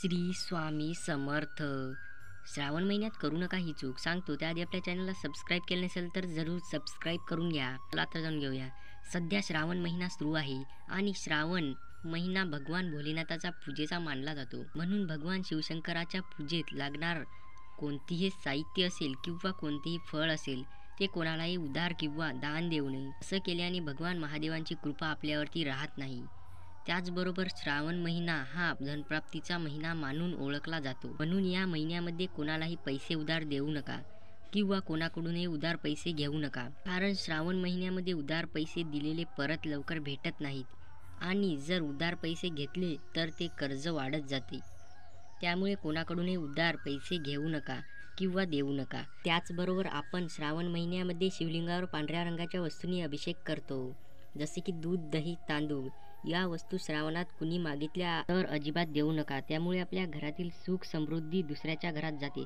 श्री स्वामी समर्थ. श्रावण महिन्यात करू नका ही चूक. सांगतो त्याआधी आपल्या चॅनलला सबस्क्राईब केलं नसेल तर जरूर सबस्क्राईब करून घ्या. चला तर जाणून घेऊया. सध्या श्रावण महिना सुरू आहे आणि श्रावण महिना भगवान भोलेनाथाचा पूजेचा मानला जातो. म्हणून भगवान शिवशंकराच्या पूजेत लागणार कोणतीही साहित्य असेल किंवा कोणतेही फळ असेल ते कोणालाही उधार किंवा दान देऊ नये. असं केल्याने भगवान महादेवांची कृपा आपल्यावरती राहत नाही. त्याचबरोबर श्रावण महिना हा धनप्राप्तीचा महिना मानून ओळखला जातो. म्हणून या महिन्यामध्ये कोणालाही पैसे उधार देऊ नका किंवा कोणाकडूनही उधार पैसे घेऊ नका. कारण श्रावण महिन्यामध्ये उधार पैसे दिलेले परत लवकर भेटत नाहीत आणि जर उधार पैसे घेतले तर ते कर्ज वाढत जाते. त्यामुळे कोणाकडूनही उधार पैसे घेऊ नका किंवा देऊ नका. त्याचबरोबर आपण श्रावण महिन्यामध्ये शिवलिंगावर पांढऱ्या रंगाच्या वस्तूंनी अभिषेक करतो, जसे की दूध, दही, तांदूळ. या वस्तू श्रावणात कुणी मागितल्या तर अजिबात देऊ नका. त्यामुळे आपल्या घरातील सुख समृद्धी दुसऱ्याच्या घरात जाते.